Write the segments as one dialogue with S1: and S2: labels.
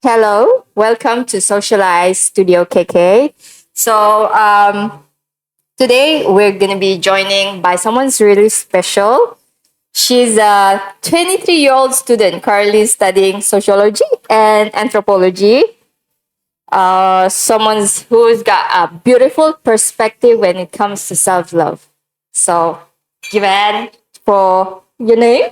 S1: Hello, welcome to Socialize Studio KK. Today we're gonna be joining by someone's really special. She's a 23-year-old student currently studying sociology and anthropology. Someone who's got a beautiful perspective when it comes to self-love. So, Keeran, for your name.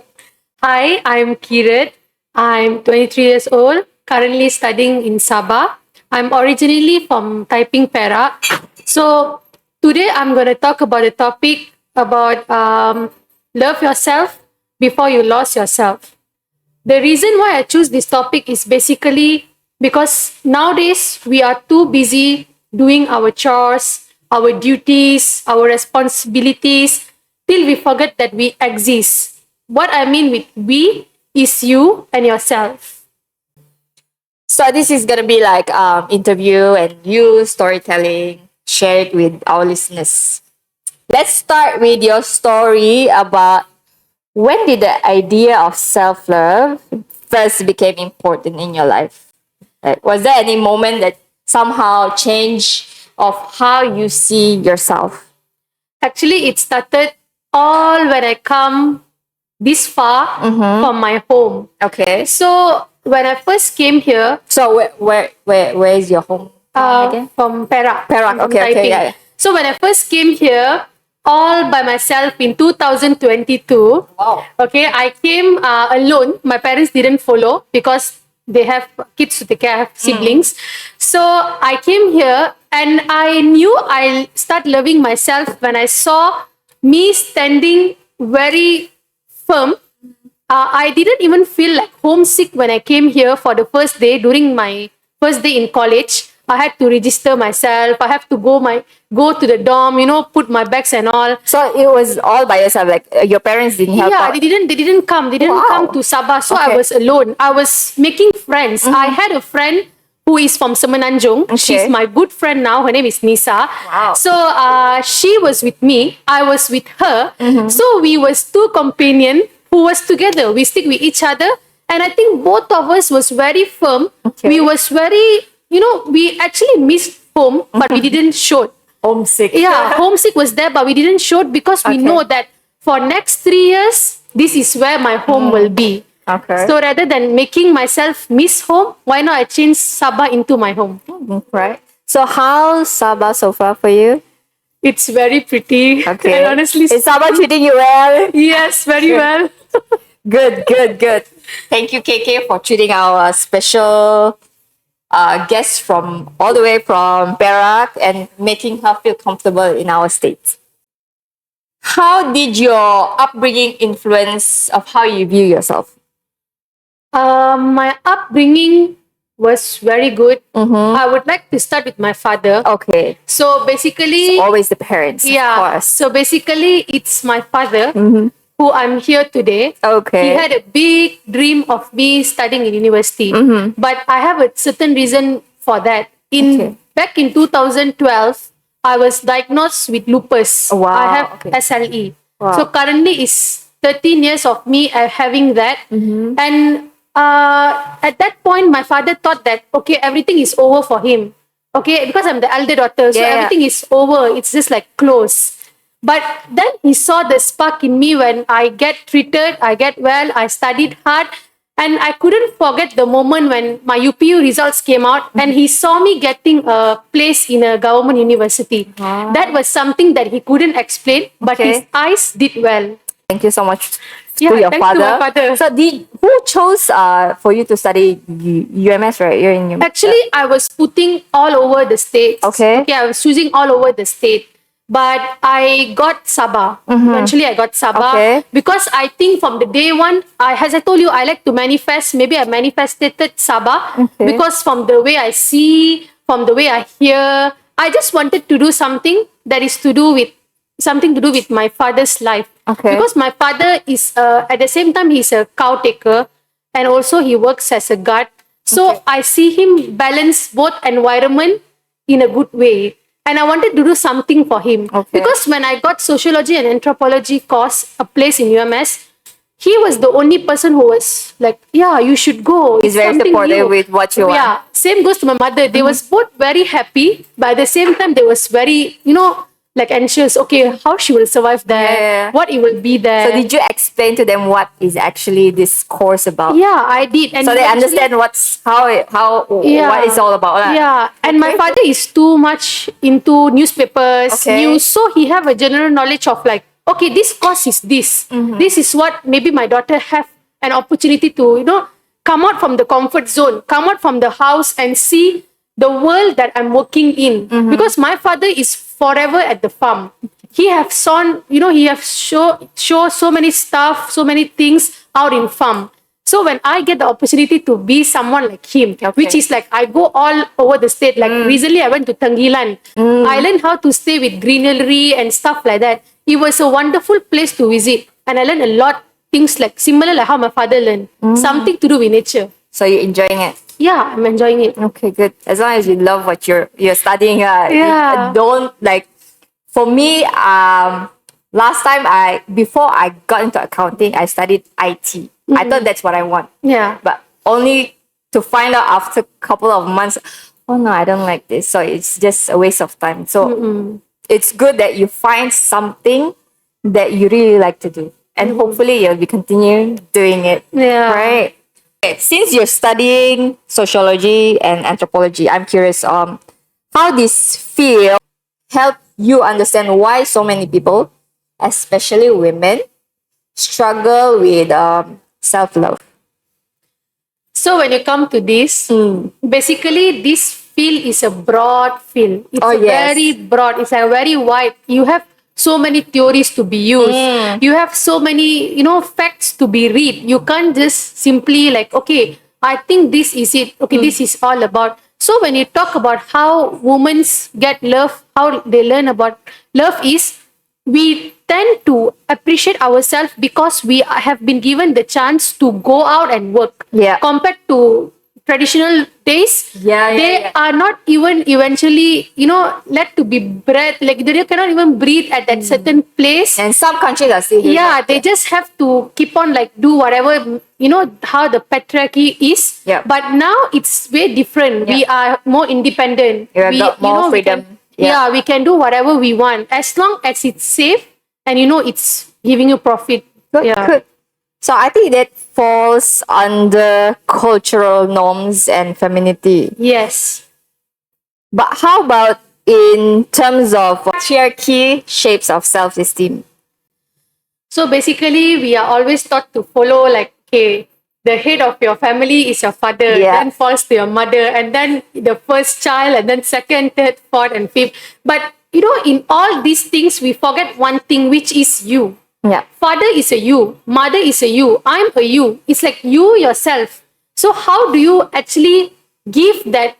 S2: Hi, I'm Keeran. I'm 23 years old, currently studying in Sabah. I'm originally from Taiping, Perak. So today I'm going to talk about a topic about love yourself before you lose yourself. The reason why I choose this topic is basically because nowadays we are too busy doing our chores, our duties, our responsibilities, till we forget that we exist. What I mean with we is you and yourself.
S1: So this is gonna be like interview and you storytelling, share it with our listeners. Let's start with your story about when did the idea of self love first became important in your life? Like, was there any moment that somehow changed of how you see yourself?
S2: Actually, it started all when I come this far from my home.
S1: Okay.
S2: So when I first came here,
S1: So where is your home again?
S2: from Perak.
S1: Perak.
S2: From
S1: Okay.
S2: Taiping.
S1: Yeah.
S2: So when I first came here, all by myself in 2022.
S1: Wow.
S2: Okay, I came alone. My parents didn't follow because they have kids to take care, I have siblings. So I came here and I knew I'll start loving myself when I saw me standing very firm. I didn't even feel like homesick when I came here for the first day during my first day in college. I had to register myself. I have to go to the dorm, put my bags and all.
S1: So it was all by yourself. Like your parents didn't help
S2: Yeah,
S1: out.
S2: they didn't come. They didn't
S1: Wow.
S2: come to Sabah. So I
S1: Okay.
S2: was alone. I was making friends. I had a friend who is from Semenanjung. She's my good friend now. Her name is Nisa.
S1: Wow.
S2: So she was with me. I was with her. So we was two companion who was together. We stick with each other. And I think both of us was very firm.
S1: Okay.
S2: We was very, we actually missed home, but we didn't show it.
S1: Homesick.
S2: Yeah, homesick was there, but we didn't show it because we
S1: Okay.
S2: know that for next 3 years, this is where my home will be.
S1: Okay.
S2: So rather than making myself miss home, why not I change Sabah into my home?
S1: Right. So how's Sabah so far for you?
S2: It's very pretty.
S1: Okay.
S2: And honestly,
S1: Is Sabah treating you well?
S2: yes, very well.
S1: Good. Thank you, KK, for treating our special guest from all the way from Perak and making her feel comfortable in our state. How did your upbringing influence of how you view yourself?
S2: My upbringing was very good. I would like to start with my father.
S1: Okay.
S2: So basically,
S1: Always the parents, of
S2: yeah.
S1: course.
S2: So basically, it's my father who I'm here today.
S1: Okay.
S2: He had a big dream of me studying in university, but I have a certain reason for that.
S1: Okay.
S2: Back in 2012, I was diagnosed with lupus.
S1: Wow,
S2: I have
S1: okay.
S2: SLE.
S1: Wow.
S2: So currently, it's 13 years of me having that, and at that point, my father thought that okay, everything is over for him. Okay, because I'm the elder daughter, so
S1: Yeah.
S2: everything is over. It's just like close. But then he saw the spark in me when I get treated, I get well, I studied hard. And I couldn't forget the moment when my UPU results came out and he saw me getting a place in a government university.
S1: Wow.
S2: That was something that he couldn't explain, but
S1: Okay.
S2: his eyes did well.
S1: Thank you so much
S2: Yeah,
S1: to your
S2: thanks to
S1: father.
S2: my father.
S1: So who chose for you to study UMS, right? You're in UMS.
S2: Actually, I was putting all over the states.
S1: Okay.
S2: I was choosing all over the state. But I got Sabah. Eventually, I got Sabah.
S1: Okay.
S2: Because I think from the day one, as I told you, I like to manifest. Maybe I manifested Sabah.
S1: Okay.
S2: Because from the way I see, from the way I hear, I just wanted to do something that is something to do with my father's life.
S1: Okay.
S2: Because my father is, at the same time, he's a cow taker. And also he works as a guard. So I see him balance both environment in a good way. And I wanted to do something for him.
S1: Okay.
S2: Because when I got sociology and anthropology course, a place in UMS, he was the only person who was like, yeah, you should go.
S1: He's
S2: It's
S1: very
S2: something
S1: supportive
S2: new.
S1: with what you want.
S2: Yeah, same goes to my mother. They was both very happy, but at the same time, they was very, like anxious. Okay, how she will survive there?
S1: Yeah.
S2: What it will be there?
S1: So did you explain to them what is actually this course about?
S2: Yeah, I did. And
S1: So they
S2: eventually-
S1: understand what it's all about. Lah.
S2: Yeah, and my
S1: Okay.
S2: father is too much into newspapers,
S1: Okay.
S2: news, so he have a general knowledge of like, okay, this course is this. This is what maybe my daughter have an opportunity to, come out from the comfort zone, come out from the house and see the world that I'm working in. Because my father is forever at the farm. He have he have show so many stuff, so many things out in farm. So when I get the opportunity to be someone like him, which is like I go all over the state. Like recently I went to Tanggilan. I learned how to stay with greenery and stuff like that. It was a wonderful place to visit. And I learned a lot things like similar like how my father learned. Something to do with nature.
S1: So you're enjoying it.
S2: Yeah, I'm enjoying it.
S1: Okay, good. As long as you love what you're studying,
S2: Yeah.
S1: don't like. For me, last time before I got into accounting, I studied IT. I thought that's what I want,
S2: Yeah.
S1: but only to find out after a couple of months, oh no, I don't like this. So it's just a waste of time. So it's good that you find something that you really like to do, and hopefully you'll be continuing doing it.
S2: Yeah.
S1: Right. Okay, since you're studying sociology and anthropology, I'm curious, how this field help you understand why so many people, especially women, struggle with self-love.
S2: So when you come to this, basically this field is a broad field. It's
S1: Oh, yes.
S2: very broad. It's a very wide. You have so many theories to be used. You have so many, facts to be read. You can't just simply like, okay, I think this is it. Okay, this is all about. So when you talk about how women get love, how they learn about love is, we tend to appreciate ourselves because we have been given the chance to go out and work.
S1: Yeah.
S2: Compared to traditional days, they are not even eventually, let to be breathed. Like they cannot even breathe at that certain place.
S1: And some countries are still doing
S2: Yeah,
S1: that.
S2: they just have to keep on like do whatever, how the patriarchy is.
S1: Yeah.
S2: But now it's way different. We are more independent.
S1: You have
S2: we,
S1: got more
S2: we
S1: freedom.
S2: can-
S1: Yeah.
S2: we can do whatever we want as long as it's safe and it's giving you profit.
S1: Good,
S2: Yeah.
S1: good. So I think that falls under cultural norms and femininity.
S2: Yes.
S1: But how about in terms of patriarchy shapes of self-esteem?
S2: So basically, we are always taught to follow like, okay, the head of your family is your father,
S1: Yeah.
S2: then falls to your mother, and then the first child, and then second, third, fourth, and fifth. But in all these things, we forget one thing, which is you.
S1: Yeah.
S2: Father is a you, mother is a you, I'm a you. It's like you yourself. So how do you actually give that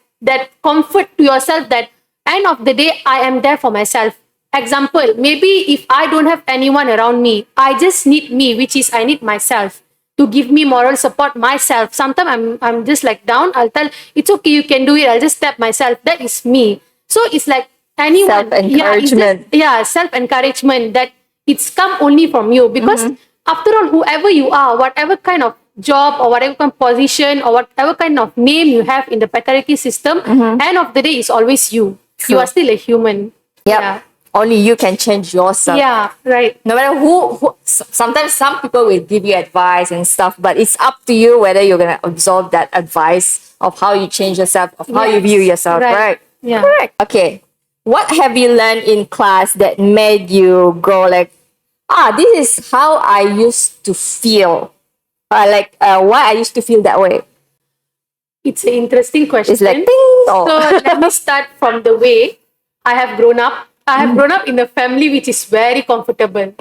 S2: comfort to yourself that end of the day, I am there for myself? Example, maybe if I don't have anyone around me, I just need me, which is I need myself to give me moral support myself. Sometimes I'm just like down. I'll tell, it's okay, you can do it. I'll just tap myself. That is me. So it's like anyone.
S1: Self-encouragement.
S2: Self-encouragement that it's come only from you. Because after all, whoever you are, whatever kind of job or whatever kind of position or whatever kind of name you have in the patriarchy system, end of the day is always you.
S1: True.
S2: You are still a human.
S1: Yep.
S2: Yeah.
S1: Only you can change yourself.
S2: Yeah, right.
S1: No matter who, sometimes some people will give you advice and stuff, but it's up to you whether you're going to absorb that advice of how you change yourself, of how you
S2: Yes.
S1: view yourself, right?
S2: Yeah.
S1: Correct. Okay. What have you learned in class that made you go like, this is how I used to feel? Why I used to feel that way?
S2: It's an interesting question.
S1: It's like, ding,
S2: So let me start from the way I have grown up. I have grown up in a family which is very comfortable.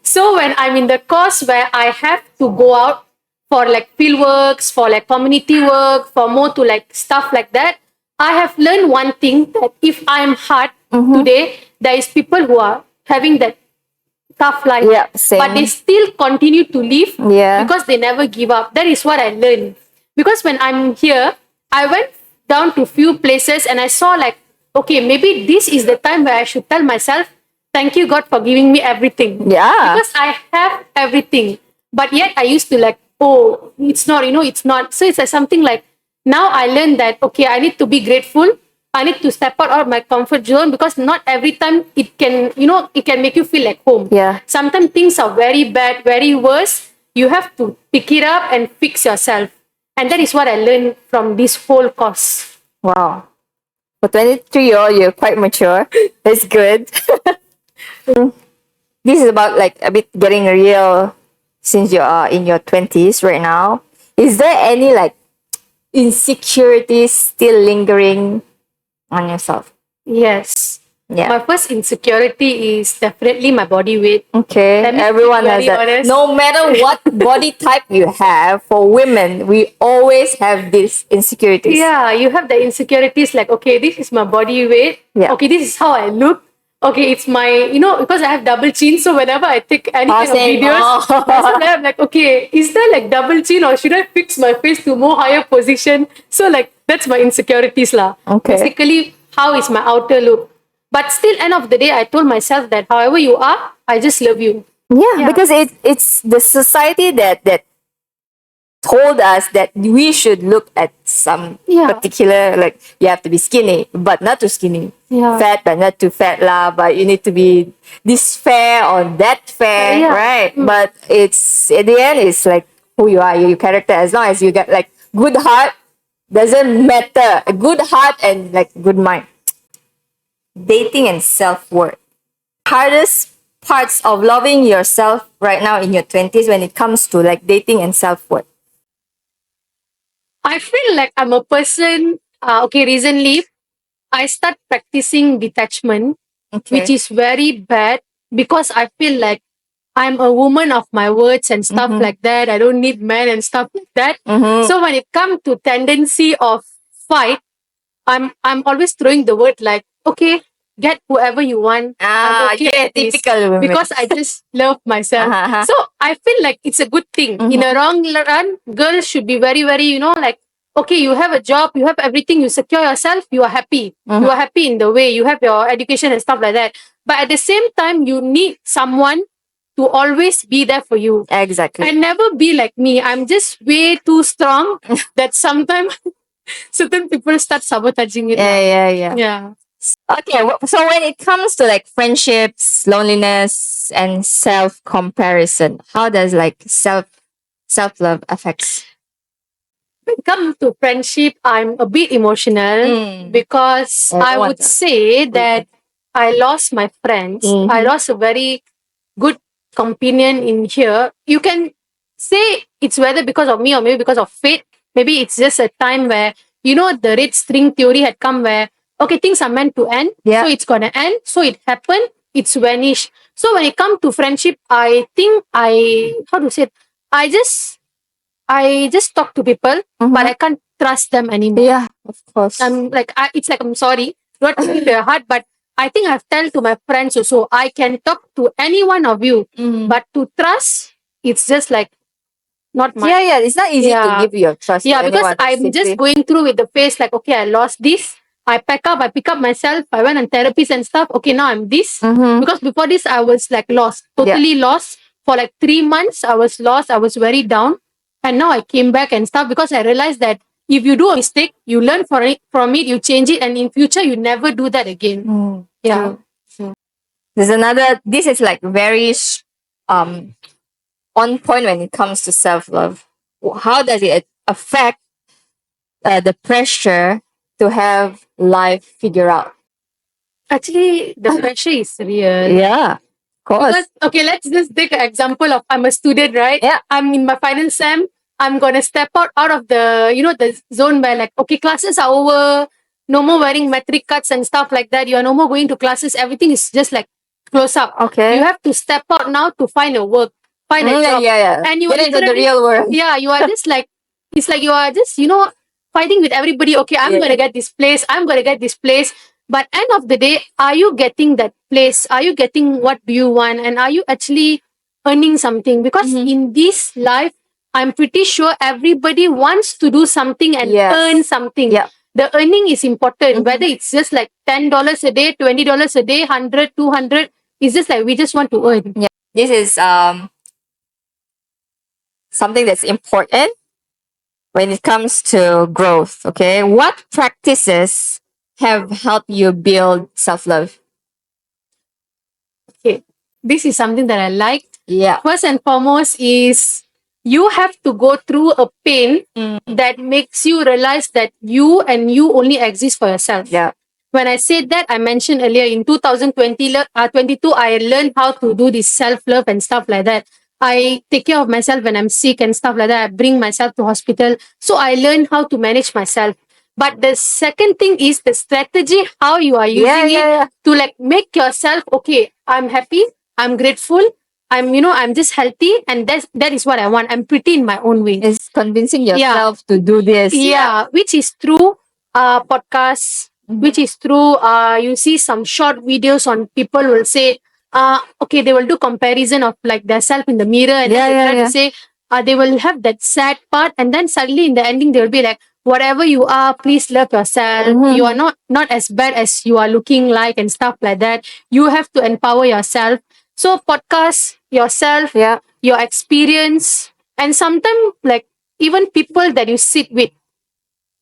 S2: So when I'm in the course where I have to go out for like field works, for like community work, for more to like stuff like that, I have learned one thing, that if I'm hard today, there is people who are having that tough life,
S1: Yeah, same.
S2: but they still continue to live
S1: Yeah.
S2: because they never give up. That is what I learned. Because when I'm here, I went down to few places and I saw like, okay, maybe this is the time where I should tell myself, thank you God for giving me everything.
S1: Yeah.
S2: Because I have everything. But yet I used to like, oh, it's not, it's not. So it's like something like, now I learned that, okay, I need to be grateful. I need to step out of my comfort zone, because not every time it can, it can make you feel like home.
S1: Yeah.
S2: Sometimes things are very bad, very worse. You have to pick it up and fix yourself. And that is what I learned from this whole course.
S1: Wow. For 23-year-old, you're quite mature. That's good. This is about like a bit getting real since you are in your 20s right now. Is there any like insecurities still lingering on yourself?
S2: Yes.
S1: Yeah.
S2: My first insecurity is definitely my body weight.
S1: Okay,
S2: Let me be
S1: everyone has
S2: very
S1: that.
S2: honest.
S1: No matter what body type you have, for women, we always have these insecurities.
S2: Yeah, you have the insecurities like, okay, this is my body weight.
S1: Yeah.
S2: Okay, this is how I look. Okay, it's my, because I have double chin, so whenever I take any kind of
S1: Same.
S2: videos,
S1: Oh.
S2: I'm like, okay, is there like double chin, or should I fix my face to more higher position? So like, that's my insecurities lah.
S1: Okay.
S2: Basically, how is my outer look? But still, end of the day, I told myself that however you are, I just love you.
S1: Yeah, because it's the society that told us that we should look at some
S2: Yeah.
S1: particular, like you have to be skinny but not too skinny,
S2: Yeah.
S1: fat but not too fat lah, but you need to be this fair or that fair,
S2: Yeah.
S1: right? But it's at the end, it's like who you are, your character. As long as you get like good heart, doesn't matter. A good heart and like good mind. Dating and self-worth. Hardest parts of loving yourself right now in your 20s when it comes to like dating and self-worth.
S2: I feel like I'm a person, okay, recently, I start practicing detachment, which is very bad, because I feel like I'm a woman of my words and stuff like that. I don't need men and stuff like that. So when it comes to tendency of fight, I'm always throwing the word like, okay, get whoever you want. I'm okay
S1: yeah,
S2: with this,
S1: typical women.
S2: because I just love myself.
S1: Uh-huh.
S2: So I feel like it's a good thing. In a long run, girls should be very, very, like, okay, you have a job, you have everything, you secure yourself, you are happy. You are happy in the way, you have your education and stuff like that. But at the same time, you need someone to always be there for you.
S1: Exactly.
S2: And never be like me. I'm just way too strong that sometimes certain people start sabotaging it.
S1: Yeah.
S2: Yeah.
S1: Okay, so when it comes to like friendships, loneliness, and self comparison, how does like self love affects?
S2: When it comes to friendship, I'm a bit emotional, because I
S1: Everyone
S2: would
S1: does.
S2: say that I lost my friends. I lost a very good companion in here. You can say it's whether because of me or maybe because of fate. Maybe it's just a time where, the red string theory had come where, okay, things are meant to end.
S1: Yeah.
S2: So it's gonna end. So it happened. It's vanished. So when it comes to friendship, I think how to say it? I just talk to people, but I can't trust them anymore.
S1: Yeah, of course.
S2: I'm like, it's like, I'm sorry, not to their heart, but I think I've told to my friends also, I can talk to any one of you, but to trust, it's just like not much.
S1: Yeah, it's not easy to give your trust.
S2: Yeah,
S1: to
S2: because
S1: anyone,
S2: I'm just
S1: basically.
S2: going through with the phase like, okay, I lost this. I pick up myself. I went on therapies and stuff. Okay, now I'm this. Because before this, I was like lost, totally lost. For like 3 months, I was lost. I was very down. And now I came back and stuff, because I realized that if you do a mistake, you learn from it, you change it, and in future, you never do that again. Yeah.
S1: There's another. This is like very on point when it comes to self love. How does it affect the pressure to have life figure out?
S2: Actually, the pressure is real.
S1: Yeah, of course.
S2: Because, okay, let's just take an example of I'm a student, right?
S1: Yeah.
S2: I'm in my final sem. I'm going to step out of the, the zone where like, okay, classes are over. No more wearing metric cuts and stuff like that. You are no more going to classes. Everything is just like close up.
S1: Okay.
S2: You have to step out now to find a work, find a job.
S1: Yeah.
S2: And you
S1: Get
S2: are
S1: into the
S2: literally-
S1: real world.
S2: Yeah, you are just like, it's like you are just, fighting with everybody. Okay, I'm going to get this place. I'm going to get this place. But end of the day, are you getting that place? Are you getting what do you want? And are you actually earning something? Because in this life, I'm pretty sure everybody wants to do something and earn something.
S1: Yeah.
S2: The earning is important, whether it's just like $10 a day, $20 a day, 100, 200. It's just like we just want to earn.
S1: Yeah. This is something that's important when it comes to growth. Okay, what practices have helped you build self love?
S2: Okay. This is something that I like.
S1: Yeah.
S2: First and foremost is you have to go through a pain
S1: Mm.
S2: that makes you realize that you and you only exist for yourself.
S1: Yeah.
S2: When I said that, I mentioned earlier in 2022, I learned how to do this self love and stuff like that. I take care of myself when I'm sick and stuff like that. I bring myself to hospital. So I learned how to manage myself. But the second thing is the strategy, how you are using it to like make yourself, okay, I'm happy, I'm grateful, I'm just healthy, and that is what I want. I'm pretty in my own way.
S1: It's convincing yourself to do this.
S2: Yeah, which is through podcasts, which is through you see some short videos on people will say, okay, they will do comparison of like their self in the mirror, and then they try to say, they will have that sad part, and then suddenly in the ending they will be like, whatever you are, please love yourself. You are not as bad as you are looking like and stuff like that. You have to empower yourself. So podcast yourself,
S1: Yeah.
S2: your experience, and sometimes like even people that you sit with.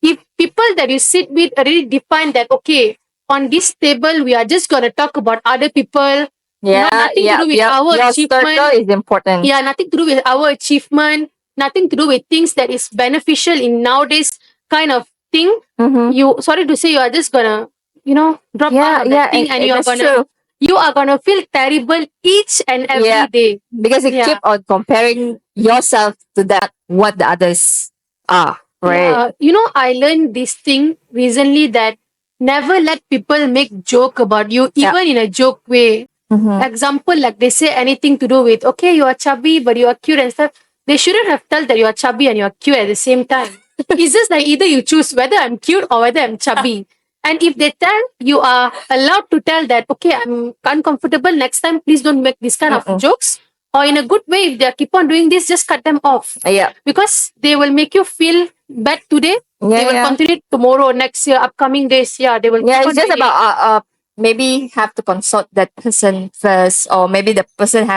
S2: If people that you sit with already define that, okay, on this table we are just gonna talk about other people.
S1: Yeah.
S2: Nothing to do with our
S1: Your
S2: achievement.
S1: circle is important.
S2: Yeah, nothing to do with our achievement. Nothing to do with things that is beneficial in nowadays kind of thing.
S1: Mm-hmm.
S2: You sorry to say you are just gonna, drop out of that thing, and you are
S1: that's
S2: gonna
S1: true.
S2: you are gonna feel terrible each and every day.
S1: Because you keep on comparing yourself to that what the others are, right?
S2: I learned this thing recently that never let people make joke about you, even in a joke way.
S1: Mm-hmm.
S2: Example, like they say anything to do with, okay, you are chubby, but you are cute and stuff. They shouldn't have told that you are chubby and you are cute at the same time. It's just like either you choose whether I'm cute or whether I'm chubby. And if they tell, you are allowed to tell that, okay, I'm uncomfortable. Next time, please don't make this kind of jokes. Or in a good way, if they keep on doing this, just cut them off.
S1: Yeah.
S2: Because they will make you feel bad today. They will continue tomorrow, next year, upcoming days. Yeah, they will.
S1: Yeah, it's just about maybe have to consult that person first, or maybe the person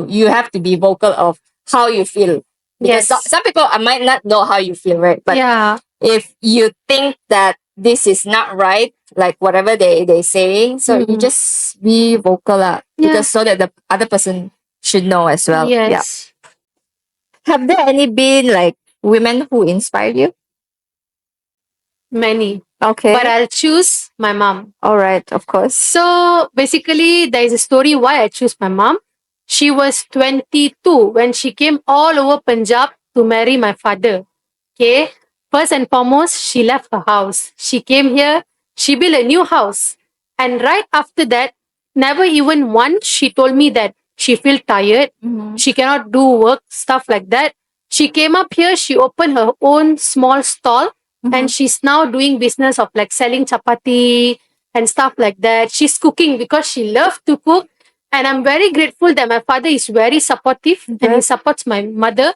S1: you have to be vocal of how you feel. Because some people might not know how you feel, right? But if you think that this is not right, like whatever they saying, so you just be vocal because so that the other person should know as well.
S2: Yes.
S1: Have there any been like women who inspired you?
S2: Many.
S1: Okay.
S2: But I'll choose my mom.
S1: All right, of course.
S2: So basically, there is a story why I choose my mom. She was 22 when she came all over Punjab to marry my father. Okay. First and foremost, she left her house. She came here. She built a new house. And right after that, never even once she told me that she feel tired. She cannot do work, stuff like that. She came up here. She opened her own small stall. And she's now doing business of like selling chapati and stuff like that. She's cooking because she loves to cook. And I'm very grateful that my father is very supportive and he supports my mother.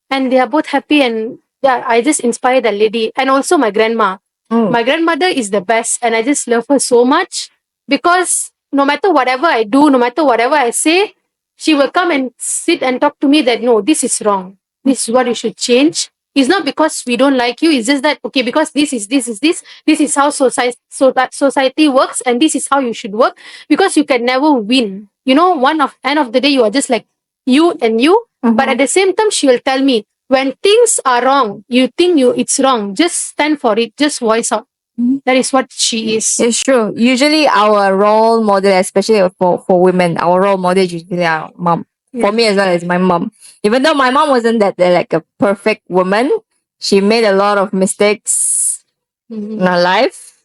S2: And they are both happy. And yeah, I just inspire that lady. And also my grandma. My grandmother is the best. And I just love her so much because no matter whatever I do, no matter whatever I say, she will come and sit and talk to me that, no, this is wrong. This is what you should change. It's not because we don't like you. It's just that, okay, because this is how society works, and this is how you should work, because you can never win. End of the day, you are just like you and you. But at the same time, she will tell me, when things are wrong, you think it's wrong, just stand for it, just voice out. That is what she is.
S1: It's true. Usually our role model, especially for women, our role model is usually our mom. For me as well as my mom. Even though my mom wasn't that like a perfect woman, she made a lot of mistakes in her life,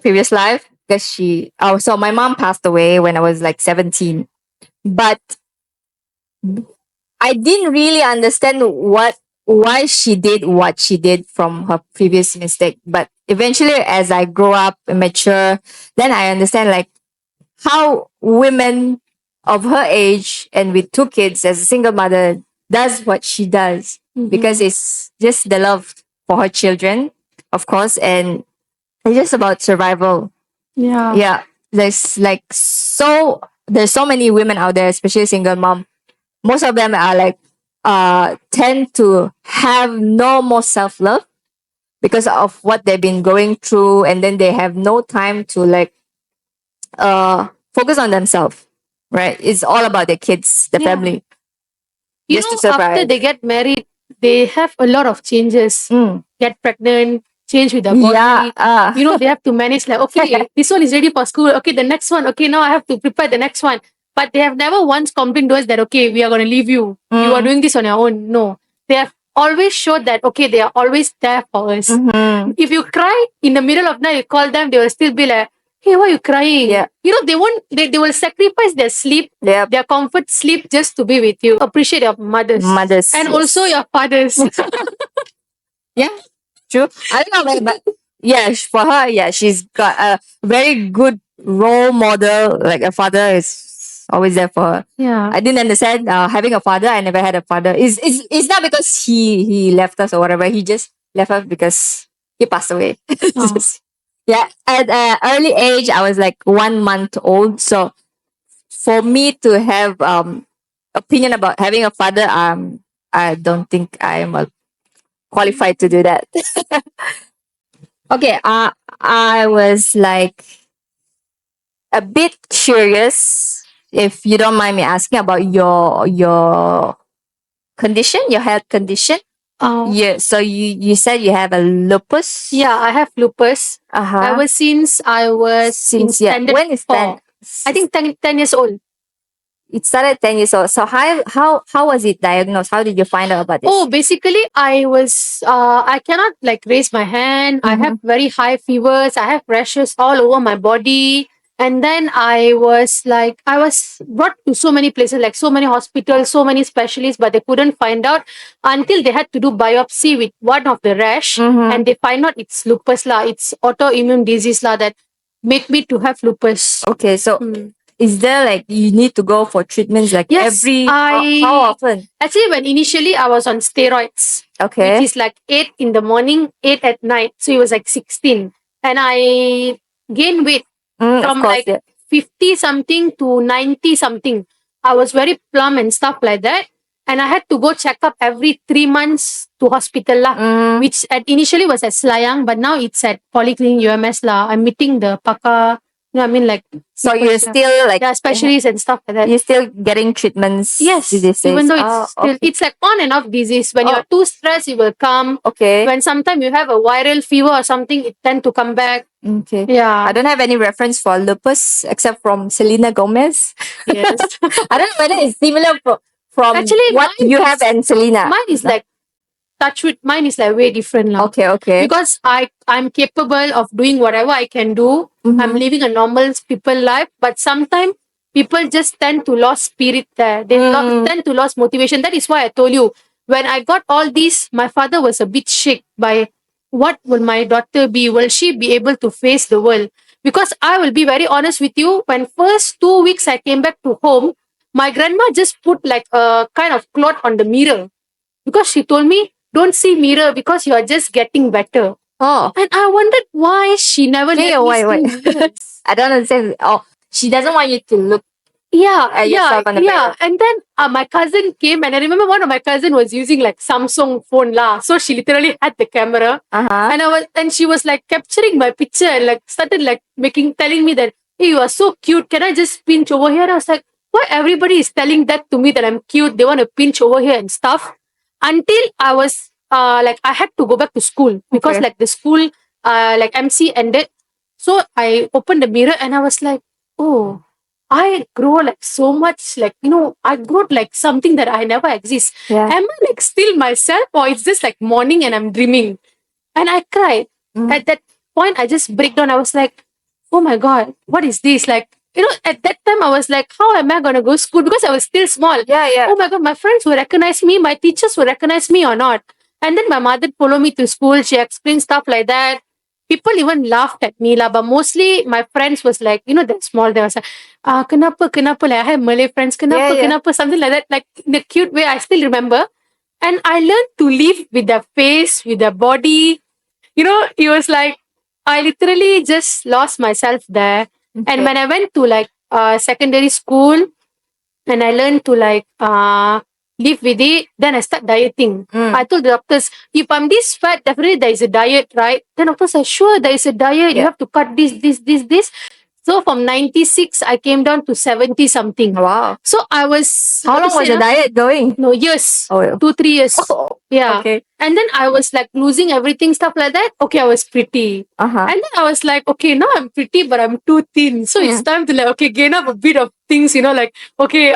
S1: previous life. Because so my mom passed away when I was like 17. But I didn't really understand why she did what she did from her previous mistake. But eventually, as I grow up and mature, then I understand like how women of her age and with two kids as a single mother does what she does, because it's just the love for her children, of course, and it's just about survival. Yeah. There's so many women out there, especially single mom. Most of them are like tend to have no more self-love because of what they've been going through, and then they have no time to like focus on themselves, right? It's all about their kids, the
S2: Yeah.
S1: family,
S2: You
S1: just to
S2: know, after
S1: survive.
S2: they get married, they have a lot of changes. Get pregnant, change with their body.
S1: Yeah.
S2: You know, they have to manage like, okay, this one is ready for school. Okay, the next one. Okay, now I have to prepare the next one. But they have never once complained to us that, okay, we are going to leave you. You are doing this on your own. No. They have always showed that, okay, they are always there for us. If you cry in the middle of night, you call them, they will still be like, hey, why are you crying?
S1: Yeah.
S2: You know, they will sacrifice their sleep,
S1: Yep.
S2: their comfort sleep just to be with you. Appreciate your mothers.
S1: Mothers,
S2: And
S1: yes.
S2: also your fathers.
S1: Yeah, true. I don't know, but yeah, for her, yeah, she's got a very good role model. Like a father is always there for her.
S2: Yeah.
S1: I didn't understand having a father. I never had a father. It's not because he left us or whatever. He just left us because he passed away.
S2: Oh.
S1: Just- yeah, at an early age, I was like 1 month old. So for me to have opinion about having a father, I don't think I am qualified to do that. Okay, I was like a bit curious, if you don't mind me asking, about your condition, your health condition.
S2: Oh.
S1: Yeah, so you said you have a lupus.
S2: Yeah, I have lupus.
S1: Uh-huh.
S2: Ever since I was in
S1: Since, yeah,
S2: standard
S1: when is
S2: 4.
S1: that?
S2: I think 10 years old.
S1: It started 10 years old. So how was it diagnosed? How did you find out about this?
S2: Oh, basically, I cannot like raise my hand. I have very high fevers. I have rashes all over my body. And then I was brought to so many places, like so many hospitals, so many specialists, but they couldn't find out until they had to do biopsy with one of the rash. And they find out it's lupus lah. It's autoimmune disease lah that make me to have lupus.
S1: Okay, so is there like you need to go for treatments like
S2: Yes,
S1: how often?
S2: Actually, when initially I was on steroids,
S1: Okay.
S2: which is like 8 in the morning, 8 at night. So it was like 16. And I gained weight from
S1: of course,
S2: like
S1: yeah.
S2: 50 something to 90 something. I was very plump and stuff like that. And I had to go check up every 3 months to hospital lah, which initially was at Selayang, but now it's at Polyclinic UMS lah. I'm meeting the Paka, you know what I mean, like.
S1: So you're still like
S2: specialists and stuff like that.
S1: you're still getting treatments.
S2: Yes,
S1: did they say?
S2: even though it's still,
S1: okay.
S2: it's like on and off disease. When you're too stressed, it will come.
S1: Okay.
S2: When sometimes you have a viral fever or something, it tend to come back.
S1: Okay.
S2: Yeah.
S1: I don't have any reference for lupus except from Selena Gomez.
S2: Yes.
S1: I don't know whether it's similar from
S2: Actually,
S1: what you have and Selena.
S2: Mine is like touch with mine is like way different now.
S1: Okay.
S2: Because I'm capable of doing whatever I can do. I'm living a normal people life, but sometimes people just tend to lose spirit there. They tend to lose motivation. That is why I told you when I got all this, my father was a bit shook by what will my daughter be? Will she be able to face the world? Because I will be very honest with you. When first 2 weeks I came back to home, my grandma just put like a kind of cloth on the mirror because she told me, don't see mirror because you are just getting better.
S1: Oh.
S2: And I wondered why she never let me
S1: wait.
S2: see mirrors.
S1: I don't understand. Oh, she doesn't want you to look at yourself on the mirror.
S2: And then my cousin came, and I remember one of my cousin was using like Samsung phone lah. So she literally had the camera, and she was like capturing my picture and like started like telling me that, hey, you are so cute. Can I just pinch over here? And I was like, why everybody is telling that to me that I'm cute? They want to pinch over here and stuff. Until I was like I had to go back to school because like the school like MC ended. So I opened the mirror and I was like, oh, I grow like so much, like, you know, I grew like something that I never exist.
S1: Yeah.
S2: Am I like still myself or it's just like morning and I'm dreaming? And I cried. At that point, I just break down. I was like, oh my God, what is this? Like, you know, at that time, I was like, how am I going to go to school? Because I was still small.
S1: Yeah.
S2: Oh my God, my friends will recognize me. My teachers will recognize me or not. And then my mother followed me to school. She explained stuff like that. People even laughed at me lah, but mostly my friends was like, you know, they're small. They was like, kenapa, like I have Malay friends, kenapa, something like that, like in a cute way. I still remember. And I learned to live with their face, with their body. You know, it was like, I literally just lost myself there. Okay. And when I went to like secondary school and I learned to like live with it. Then I start dieting.
S1: Mm.
S2: I told the doctors, if I'm this fat, definitely there is a diet, right? Then doctors said, sure, there is a diet. You
S1: Yeah.
S2: have to cut this. So from 96, I came down to 70 something.
S1: Wow.
S2: So I was...
S1: How long was the diet going?
S2: No, years.
S1: Oh, yeah.
S2: 2-3 years.
S1: Oh,
S2: Yeah.
S1: okay.
S2: And then I was like losing everything, stuff like that. Okay, I was pretty.
S1: Uh-huh.
S2: And then I was like, okay, now I'm pretty, but I'm too thin. So it's
S1: Yeah.
S2: time to like, okay, gain up a bit of things, like, okay,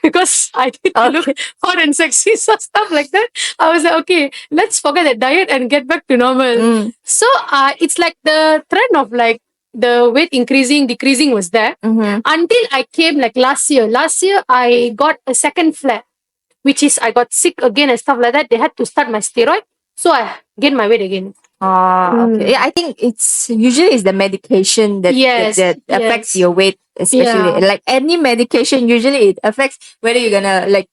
S2: because I need to look hot and sexy, so stuff like that. I was like, okay, let's forget the diet and get back to normal.
S1: Mm.
S2: So it's like the trend of like the weight increasing, decreasing was there
S1: Mhm.
S2: until I came like last year. Last year, I got a second flare, which is I got sick again and stuff like that. They had to start my steroid. So I gained my weight again.
S1: Okay. Yeah, I think it's usually the medication that
S2: Yes,
S1: that affects
S2: yes.
S1: your weight, especially
S2: Yeah.
S1: like any medication. Usually, it affects whether you're gonna like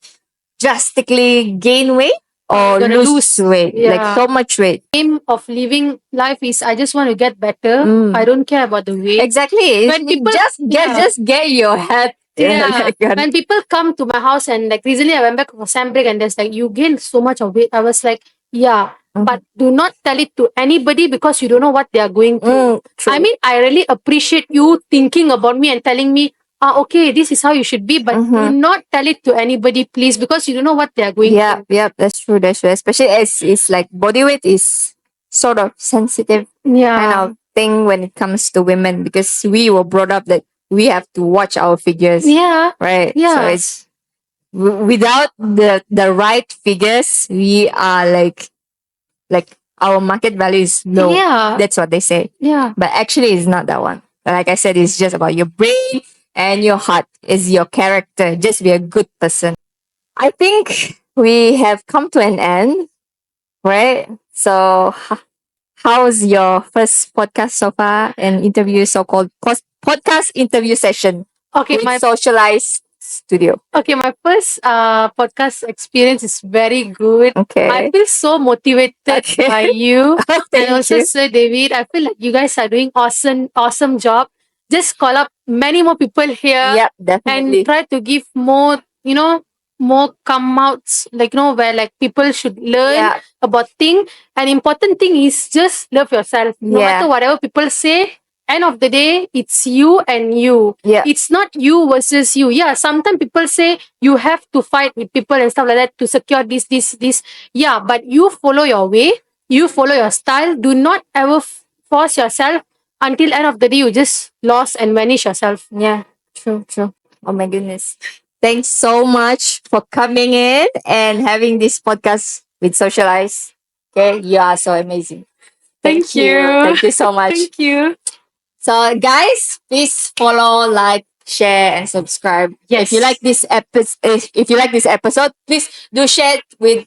S1: drastically gain weight or
S2: Gonna
S1: lose weight, like
S2: Yeah.
S1: so much weight.
S2: Aim of living life is I just want to get better.
S1: Mm.
S2: I don't care about the weight.
S1: Exactly.
S2: When people- yeah.
S1: just get your head.
S2: Yeah.
S1: like,
S2: When people come to my house and like recently I went back for Sam break and there's like, you gained so much of weight. I was like, yeah. But do not tell it to anybody because you don't know what they are going through.
S1: True.
S2: I mean, I really appreciate you thinking about me and telling me, okay, this is how you should be, but do not tell it to anybody, please, because you don't know what they are going
S1: yeah,
S2: through.
S1: yeah, that's true. That's true. Especially as it's like body weight is sort of sensitive
S2: Yeah.
S1: kind of thing when it comes to women because we were brought up that we have to watch our figures,
S2: Yeah.
S1: right?
S2: Yeah.
S1: So it's without the right figures, we are like our market value is low.
S2: Yeah.
S1: That's what they say.
S2: Yeah.
S1: But actually, it's not that one. Like I said, it's just about your brain and your heart. It's your character. Just be a good person. I think we have come to an end, right? So, how's your first podcast so far? An interview, so-called podcast interview session
S2: Okay,
S1: with Socialize Studio.
S2: my first podcast experience is very good.
S1: Okay.
S2: I feel so motivated
S1: Okay.
S2: by you.
S1: Thank
S2: And also
S1: you.
S2: Sir David. I feel like you guys are doing awesome job. Just call up many more people here
S1: Yep,
S2: and
S1: definitely.
S2: try to give more, more come outs, like where like people should learn
S1: Yeah.
S2: about thing. An important thing is just love yourself. No
S1: Yeah.
S2: matter whatever people say, end of the day, it's you and you.
S1: Yeah.
S2: It's not you versus you. Yeah, sometimes people say you have to fight with people and stuff like that to secure this. Yeah, but you follow your way. You follow your style. Do not ever force yourself until end of the day you just lost and vanish yourself.
S1: Yeah, true. Oh my goodness. Thanks so much for coming in and having this podcast with Socialize. Okay, you are so amazing.
S2: Thank you.
S1: Thank you so much.
S2: Thank you.
S1: So, guys, please follow, like, share, and subscribe.
S2: Yes.
S1: If you like this episode, please do share it with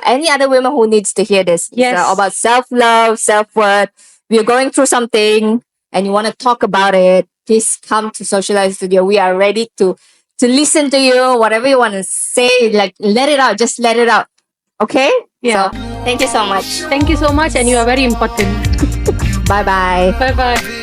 S1: any other women who needs to hear this.
S2: Yes.
S1: It's about self-love, self-worth. We're going through something and you want to talk about it, please come to Socialize Studio. We are ready to listen to you. Whatever you want to say, like let it out. Just let it out. Okay?
S2: Yeah.
S1: So, thank you so much.
S2: Thank you so much, and you are very important.
S1: Bye-bye.
S2: Bye bye.